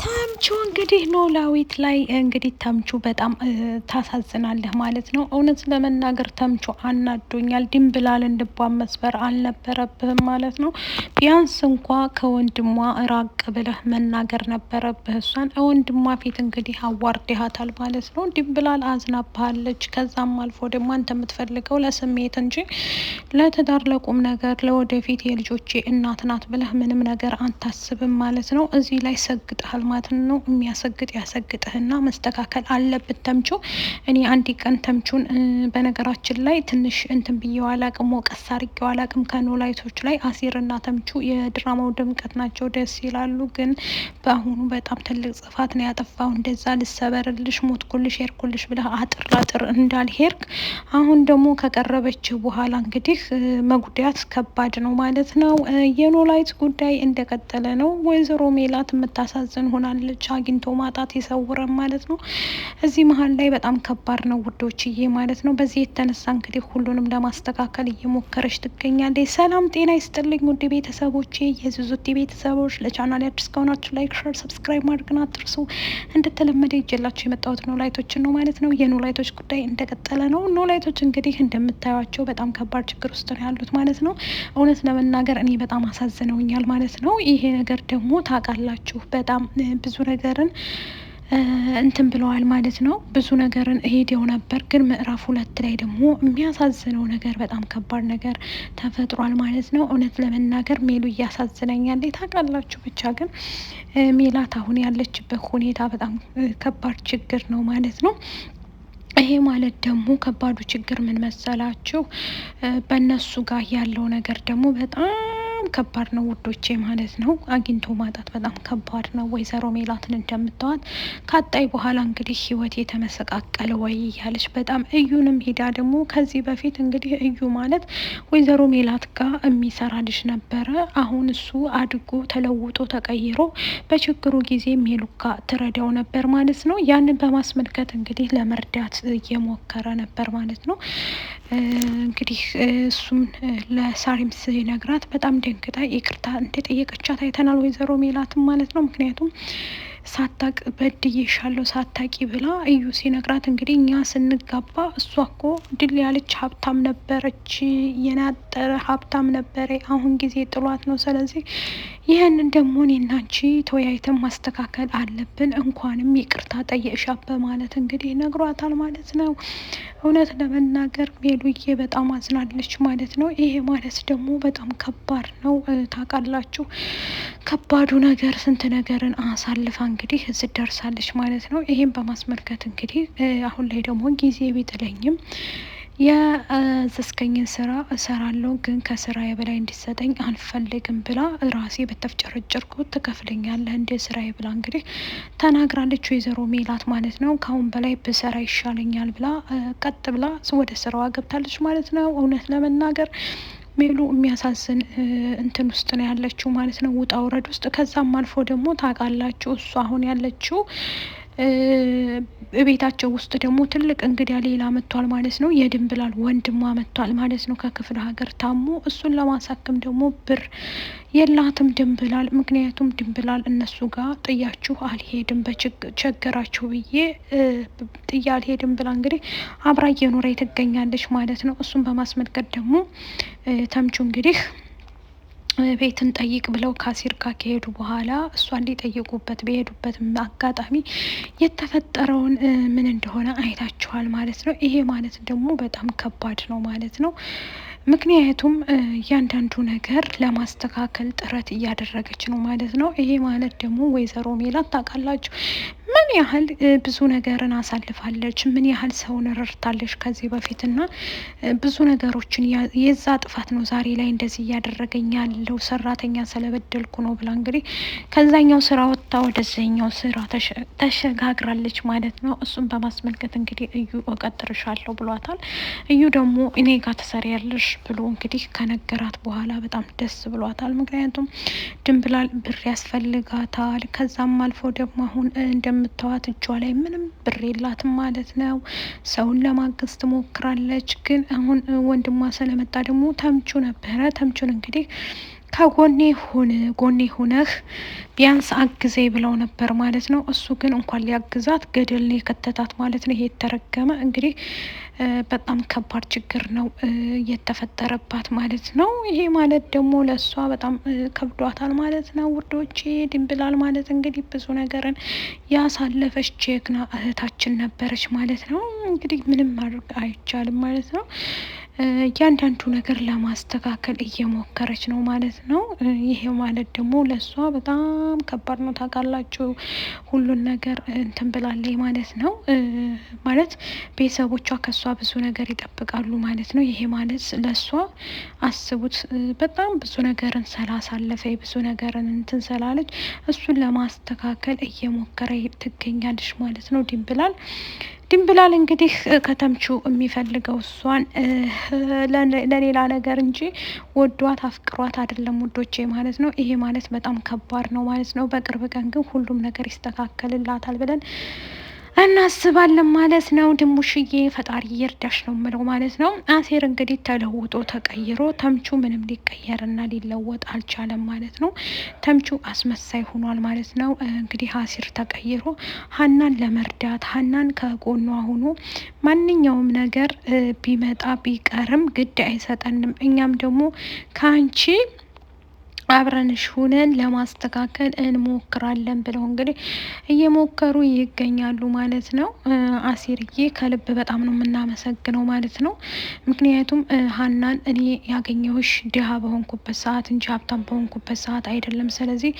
ተምቹ እንግዲህ ኖላዊት ላይ እንግዲህ ተምቹ በጣም ታሳዝናለህ ማለት ነው። እውነት ለመናገር ተምቹ አናዶኛል። ድንብላልን ልቧን መስበር አልነበረብህም ማለት ነው። ቢያንስ እንኳ ከወንድሟ ራቅ ብለህ መናገር ነበረብህ። እሷን ወንድሟ ፊት እንግዲህ አዋርድሃታል ማለት ነው። ድንብላል አዝናባሃለች። ከዛም አልፎ ደግሞ አንተ የምትፈልገው ለስሜት እንጂ ለትዳር ለቁም ነገር ለወደፊት የልጆቼ እናት ናት ብለህ ምንም ነገር አታስብም ማለት ነው። እዚህ ላይ ሰግጠሃል ማለት ነው። የሚያሰግጥ ያሰግጥህና መስተካከል አለበት ተምቹ። እኔ አንድ ቀን ተምቹን በነገራችን ላይ ትንሽ እንትን ብዬው አላቅም፣ ወቀስ አድርጌው አላቅም። ከኖላዊቶች ላይ አሲርና ተምቹ የድራማው ድምቀት ናቸው፣ ደስ ይላሉ። ግን በአሁኑ በጣም ትልቅ ጽፋት ነው ያጠፋው። እንደዛ ልሰበርልሽ ሞትኩልሽ ሄድኩልሽ ብለህ አጥር ላጥር እንዳልሄድክ አሁን ደግሞ ከቀረበች በኋላ እንግዲህ መጉዳት ከባድ ነው ማለት ነው። የኖላዊት ጉዳይ እንደቀጠለ ነው። ወይዘሮ ሜላት የምታሳዝን ሆናለች። አግኝቶ ማጣት ይሰውረን ማለት ነው። እዚህ መሀል ላይ በጣም ከባድ ነው ውዶችዬ ማለት ነው። በዚህ የተነሳ እንግዲህ ሁሉንም ለማስተካከል እየሞከረች ትገኛለች። ሰላም ጤና ይስጥልኝ ውድ ቤተሰቦቼ፣ የዙዙቲ ቤተሰቦች፣ ለቻናል አዲስ ከሆናችሁ ላይክ፣ ሸር፣ ሰብስክራይብ ማድረግን አትርሱ። እንደተለመደ ይዤላችሁ የመጣሁት ኖላዊቶችን ነው ማለት ነው። የኖላዊቶች ጉዳይ እንደቀጠለ ነው። ኖላዊቶች እንግዲህ እንደምታዩቸው በጣም ከባድ ችግር ውስጥ ነው ያሉት ማለት ነው። እውነት ለመናገር እኔ በጣም አሳዝነውኛል ማለት ነው። ይሄ ነገር ደግሞ ታውቃላችሁ በጣም ብዙ ነገርን እንትን ብለዋል ማለት ነው። ብዙ ነገርን ሄደው ነበር፣ ግን ምዕራፍ 2 ላይ ደግሞ የሚያሳዝነው ነገር በጣም ከባድ ነገር ተፈጥሯል ማለት ነው። እውነት ለመናገር ሜሉ እያሳዝነኛለች ታውቃላችሁ። ብቻ ግን ሜላት አሁን ያለችበት ሁኔታ በጣም ከባድ ችግር ነው ማለት ነው። ይሄ ማለት ደግሞ ከባዱ ችግር ምን መሰላችሁ? በእነሱ ጋር ያለው ነገር ደግሞ በጣም ከባድ ነው ውዶቼ ማለት ነው። አግኝቶ ማጣት በጣም ከባድ ነው። ወይዘሮ ሜላትን እንደምታዋት ካጣይ በኋላ እንግዲህ ህይወት የተመሰቃቀለ ወይ እያለች በጣም እዩንም ሄዳ ደግሞ ከዚህ በፊት እንግዲህ እዩ ማለት ወይዘሮ ሜላት ጋር የሚሰራ ልጅ ነበረ። አሁን እሱ አድጎ ተለውጦ ተቀይሮ በችግሩ ጊዜ ሜሉካ ትረዳው ነበር ማለት ነው። ያንን በማስመልከት እንግዲህ ለመርዳት እየሞከረ ነበር ማለት ነው። እንግዲህ እሱም ለሳሪም ሲነግራት በጣም ደንግጣ ይቅርታ እንደጠየቀቻት አይተናል ወይዘሮ ሜላትም ማለት ነው። ምክንያቱም ሳታቅ በድዬሻለሁ ሳታቂ ብላ እዩ ሲነግራት እንግዲህ እኛ ስንጋባ እሷ እኮ ድል ያለች ሀብታም ነበረች፣ የናጠረ ሀብታም ነበረ። አሁን ጊዜ ጥሏት ነው። ስለዚህ ይህንን ደግሞ እኔና አንቺ ተወያይተን ማስተካከል አለብን፣ እንኳንም ይቅርታ ጠየቅሻት በማለት እንግዲህ ነግሯታል ማለት ነው። እውነት ለመናገር ሜሉዬ በጣም አዝናለች ማለት ነው። ይሄ ማለት ደግሞ በጣም ከባድ ነው ታውቃላችሁ። ከባዱ ነገር ስንት ነገርን አሳልፋ እንግዲህ እዚህ ደርሳለች ማለት ነው። ይሄን በማስመልከት እንግዲህ አሁን ላይ ደግሞ ጊዜ ቢጥለኝም የዘዝከኝን ስራ እሰራለሁ፣ ግን ከስራ የበላይ እንዲሰጠኝ አልፈልግም ብላ ራሴ በተፍጨረጨርኩት ትከፍለኛለህ እንደ ስራዬ ብላ እንግዲህ ተናግራለች ወይዘሮ ሜላት ማለት ነው። ከአሁን በላይ ብሰራ ይሻለኛል ብላ ቀጥ ብላ ወደ ስራዋ ገብታለች ማለት ነው። እውነት ለመናገር ሜሉ የሚያሳዝን እንትን ውስጥ ነው ያለችው ማለት ነው፣ ውጣ ውረድ ውስጥ። ከዛም አልፎ ደግሞ ታውቃላችሁ እሱ አሁን ያለችው ቤታቸው ውስጥ ደግሞ ትልቅ እንግዲያ ሌላ መጥቷል ማለት ነው። የድንብላል ወንድሟ መጥቷል ማለት ነው ከክፍለ ሀገር ታሞ። እሱን ለማሳከም ደግሞ ብር የላትም ድንብላል። ምክንያቱም ድንብላል እነሱ ጋር ጥያችሁ አልሄድም በቸገራችሁ ብዬ ጥያ አልሄድም ብላ እንግዲህ አብራ እየኖረ ትገኛለች ማለት ነው። እሱን በማስመልከት ደግሞ ተምቹ እንግዲህ ቤትን ጠይቅ ብለው ከአሲር ጋር ከሄዱ በኋላ እሷን ሊጠይቁበት በሄዱበት አጋጣሚ የተፈጠረውን ምን እንደሆነ አይታችኋል ማለት ነው። ይሄ ማለት ደግሞ በጣም ከባድ ነው ማለት ነው። ምክንያቱም እያንዳንዱ ነገር ለማስተካከል ጥረት እያደረገች ነው ማለት ነው። ይሄ ማለት ደግሞ ወይዘሮ ሜላት ታውቃላችሁ ምን ያህል ብዙ ነገርን አሳልፋለች፣ ምን ያህል ሰውን ረድታለች ከዚህ በፊት እና ብዙ ነገሮችን የዛ ጥፋት ነው ዛሬ ላይ እንደዚህ እያደረገኝ ያለው ሰራተኛ ስለበደልኩ ነው ብላ እንግዲህ ከዛኛው ስራ ወጥታ ወደዛኛው ስራ ተሸጋግራለች ማለት ነው። እሱም በማስመልከት እንግዲህ እዩ እቀጥርሻለሁ ብሏታል። እዩ ደግሞ እኔ ጋር ትሰሪያለሽ ብሎ እንግዲህ ከነገራት በኋላ በጣም ደስ ብሏታል። ምክንያቱም ድንብላል ብር ያስፈልጋታል። ከዛም አልፎ ደግሞ አሁን እንደምታዋት እጇ ላይ ምንም ብር የላትም ማለት ነው። ሰውን ለማገዝ ትሞክራለች፣ ግን አሁን ወንድሟ ስለመጣ ደግሞ ተምቹ ነበረ። ተምቹን እንግዲህ ጎኔ ሆነህ ቢያንስ አግዜ ብለው ነበር ማለት ነው። እሱ ግን እንኳን ሊያግዛት ገደል ነው የከተታት ማለት ነው። ይሄ የተረገመ እንግዲህ በጣም ከባድ ችግር ነው እየተፈጠረባት ማለት ነው። ይሄ ማለት ደግሞ ለእሷ በጣም ከብዷታል ማለት ነው ውዶቼ። ድንብላል ማለት እንግዲህ ብዙ ነገርን ያሳለፈች ጀግና እህታችን ነበረች ማለት ነው። እንግዲህ ምንም ማድረግ አይቻልም ማለት ነው። እያንዳንዱ ነገር ለማስተካከል እየሞከረች ነው ማለት ነው። ይሄ ማለት ደግሞ ለእሷ በጣም ከባድ ነው ታውቃላችሁ። ሁሉን ነገር እንትን ብላለች ማለት ነው። ማለት ቤተሰቦቿ ከእሷ ብዙ ነገር ይጠብቃሉ ማለት ነው። ይሄ ማለት ለእሷ አስቡት፣ በጣም ብዙ ነገርን ስላሳለፈ ብዙ ነገርን እንትን ስላለች እሱን ለማስተካከል እየሞከረ ትገኛለች ማለት ነው። ድንብላል እንግዲህ ከተምቹ የሚፈልገው እሷን ለሌላ ነገር እንጂ ወዷት አፍቅሯት አይደለም ውዶቼ ማለት ነው። ይሄ ማለት በጣም ከባድ ነው ማለት ነው። በቅርብ ቀን ግን ሁሉም ነገር ይስተካከልላታል ብለን እናስባለን ማለት ነው። ድሙሽዬ ፈጣሪ ይርዳሽ ነው የምለው ማለት ነው። አሴር እንግዲህ ተለውጦ ተቀይሮ ተምቹ ምንም ሊቀየርና ሊለወጥ አልቻለም ማለት ነው። ተምቹ አስመሳይ ሆኗል ማለት ነው። እንግዲህ አሴር ተቀይሮ ሀናን ለመርዳት ሀናን ከጎኗ ሆኖ ማንኛውም ነገር ቢመጣ ቢቀርም ግድ አይሰጠንም፣ እኛም ደግሞ ከአንቺ አብረንሽ ሁነን ለማስተካከል እንሞክራለን ብለው እንግዲህ እየሞከሩ ይገኛሉ ማለት ነው። አሴርዬ ከልብ በጣም ነው የምናመሰግነው ማለት ነው። ምክንያቱም ሀናን እኔ ያገኘሁሽ ድሀ በሆንኩበት ሰዓት እንጂ ሀብታም በሆንኩበት ሰዓት አይደለም። ስለዚህ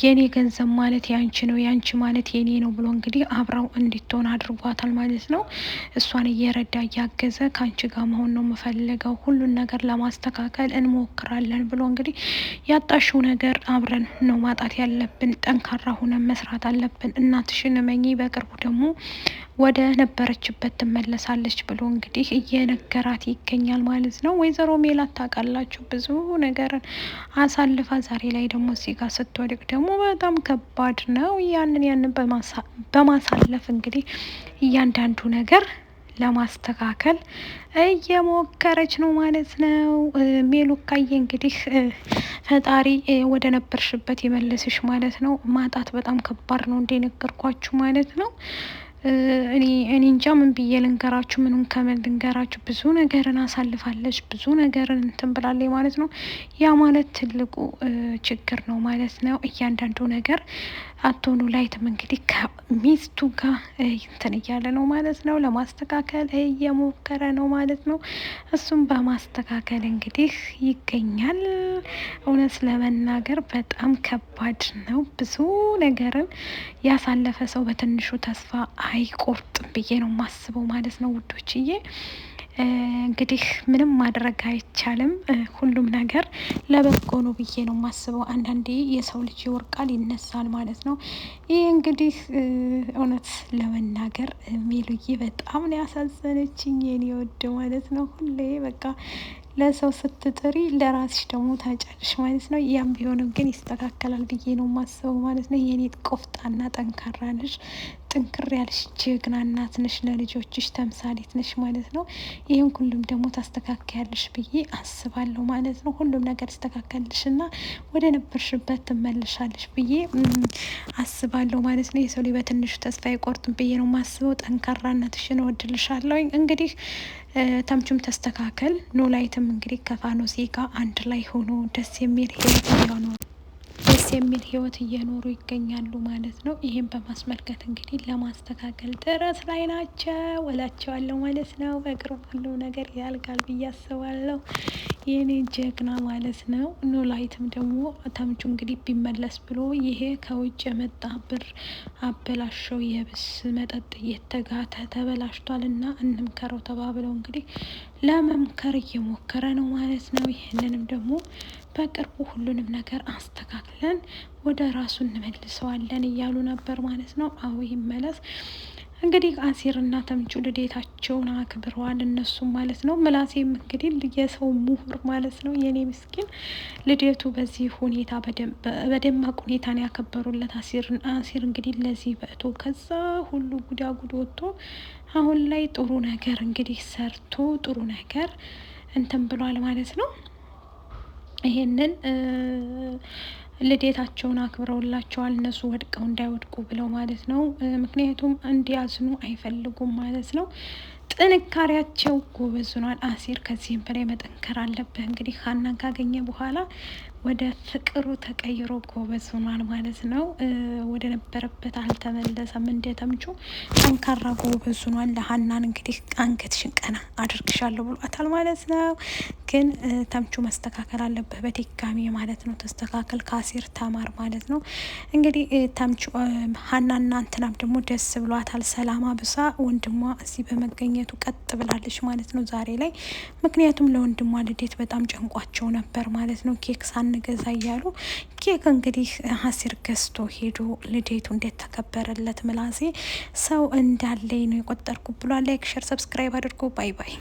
የኔ ገንዘብ ማለት ያንቺ ነው፣ ያንቺ ማለት የኔ ነው ብሎ እንግዲህ አብረው እንድትሆን አድርጓታል ማለት ነው። እሷን እየረዳ እያገዘ ከአንቺ ጋር መሆን ነው የምፈልገው፣ ሁሉን ነገር ለማስተካከል እንሞክራለን ብሎ እንግዲህ ያጣሽው ነገር አብረን ነው ማጣት ያለብን፣ ጠንካራ ሁነን መስራት አለብን፣ እናትሽን እመኚ፣ በቅርቡ ደግሞ ወደ ነበረችበት ትመለሳለች ብሎ እንግዲህ እየነገራት ይገኛል ማለት ነው። ወይዘሮ ሜላት ታውቃላችሁ ብዙ ነገርን አሳልፋ ዛሬ ላይ ደግሞ እዚህ ጋር ስትወድቅ ደግሞ በጣም ከባድ ነው። ያንን በማሳለፍ እንግዲህ እያንዳንዱ ነገር ለማስተካከል እየሞከረች ነው ማለት ነው። ሜሉካዬ እንግዲህ ፈጣሪ ወደ ነበርሽበት የመለስሽ ማለት ነው። ማጣት በጣም ከባድ ነው እንደነገርኳችሁ ማለት ነው። እኔ እንጃ ምን ብዬ ልንገራችሁ፣ ምኑን ከምን ልንገራችሁ። ብዙ ነገርን አሳልፋለች፣ ብዙ ነገርን እንትን ብላለች ማለት ነው። ያ ማለት ትልቁ ችግር ነው ማለት ነው። እያንዳንዱ ነገር አቶኑ ላይትም እንግዲህ ከሚስቱ ጋር እንትን እያለ ነው ማለት ነው። ለማስተካከል እየሞከረ ነው ማለት ነው። እሱም በማስተካከል እንግዲህ ይገኛል። እውነት ለመናገር በጣም ከባድ ነው። ብዙ ነገርን ያሳለፈ ሰው በትንሹ ተስፋ አይቆርጥም ብዬ ነው የማስበው ማለት ነው ውዶችዬ። እንግዲህ ምንም ማድረግ አይቻልም። ሁሉም ነገር ለበጎ ነው ብዬ ነው የማስበው። አንዳንዴ የሰው ልጅ ይወርቃል ይነሳል ማለት ነው። ይህ እንግዲህ እውነት ለመናገር ሜሉዬ በጣም ነው ያሳዘነችኝ የኔ ወድ ማለት ነው። ሁሌ በቃ ለሰው ስትጥሪ ለራስሽ ደግሞ ታጫለሽ ማለት ነው። ያም ቢሆንም ግን ይስተካከላል ብዬ ነው የማስበው ማለት ነው። የኔ ቆፍጣና ጠንካራ ነሽ፣ ጥንክር ያለሽ ጀግና እናት ነሽ፣ ለልጆችሽ ተምሳሌት ነሽ ማለት ነው። ይህን ሁሉም ደግሞ ታስተካከያለሽ ብዬ አስባለሁ ማለት ነው። ሁሉም ነገር ይስተካከልሽ እና ወደ ነበርሽበት ትመልሻለሽ ብዬ አስባለሁ ማለት ነው። የሰው ልጅ በትንሹ ተስፋ አይቆርጥም ብዬ ነው የማስበው። ጠንካራነትሽን እወድልሻለሁ። እንግዲህ ተምቹም ተስተካከል፣ ኖላዊትም እንግዲህ ከፋኖሴ ጋር አንድ ላይ ሆኖ ደስ የሚል ህይወት እየኖሩ ይገኛሉ ማለት ነው። ይህም በማስመልከት እንግዲህ ለማስተካከል ጥረት ላይ ናቸው እላቸዋለሁ ማለት ነው። በቅርቡ ሁሉም ነገር ያልቃል ብዬ አስባለሁ። የኔ ጀግና ማለት ነው። ኖላዊትም ደግሞ ተምቹ እንግዲህ ቢመለስ ብሎ ይሄ ከውጭ የመጣ ብር አበላሸው፣ የብስ መጠጥ እየተጋተ ተበላሽቷል እና እንምከረው ተባብለው እንግዲህ ለመምከር እየሞከረ ነው ማለት ነው። ይህንንም ደግሞ በቅርቡ ሁሉንም ነገር አስተካክለን ወደ ራሱ እንመልሰዋለን እያሉ ነበር ማለት ነው። አዎ ይመለስ። እንግዲህ አሴርና ተምቹ ልዴታቸውን አክብረዋል እነሱም ማለት ነው። ምላሴም እንግዲህ የሰው ምሁር ማለት ነው። የኔ ምስኪን ልዴቱ በዚህ ሁኔታ በደማቅ ሁኔታ ነው ያከበሩለት አሴር እንግዲህ ለዚህ በእቶ ከዛ ሁሉ ጉዳጉድ ወጥቶ አሁን ላይ ጥሩ ነገር እንግዲህ ሰርቶ ጥሩ ነገር እንትን ብሏል ማለት ነው። ይሄንን ልዴታቸውን አክብረውላቸዋል እነሱ ወድቀው እንዳይወድቁ ብለው ማለት ነው። ምክንያቱም እንዲያዝኑ አይፈልጉም ማለት ነው። ጥንካሬያቸው ጎበዝ ሆኗል። አሲር ከዚህም በላይ መጠንከር አለብህ። እንግዲህ ሀናን ካገኘ በኋላ ወደ ፍቅሩ ተቀይሮ ጎበዝ ሆኗል ማለት ነው። ወደ ነበረበት አልተመለሰም። እንደ ተምቹ ጠንካራ ጎበዝ ሆኗል። ለሀናን እንግዲህ አንገትሽን ቀና አድርግሻለሁ ብሏታል ማለት ነው። ግን ተምቹ መስተካከል አለብህ በድጋሚ ማለት ነው። ተስተካከል፣ ከአሲር ተማር ማለት ነው። እንግዲህ ተምቹ ሀናና እንትናም ደግሞ ደስ ብሏታል። ሰላማ ብሳ ወንድሟ እዚህ በመገኘቱ ቀጥ ብላለች ማለት ነው ዛሬ ላይ። ምክንያቱም ለወንድሟ ልዴት በጣም ጨንቋቸው ነበር ማለት ነው። ኬክ ሳንገዛ እያሉ ኬክ እንግዲህ አሲር ገዝቶ ሄዶ ልዴቱ እንዴት ተከበረለት። ምላሴ ሰው እንዳለኝ ነው የቆጠርኩ ብሏል። ላይክ፣ ሸር፣ ሰብስክራይብ አድርጎ ባይ ባይ።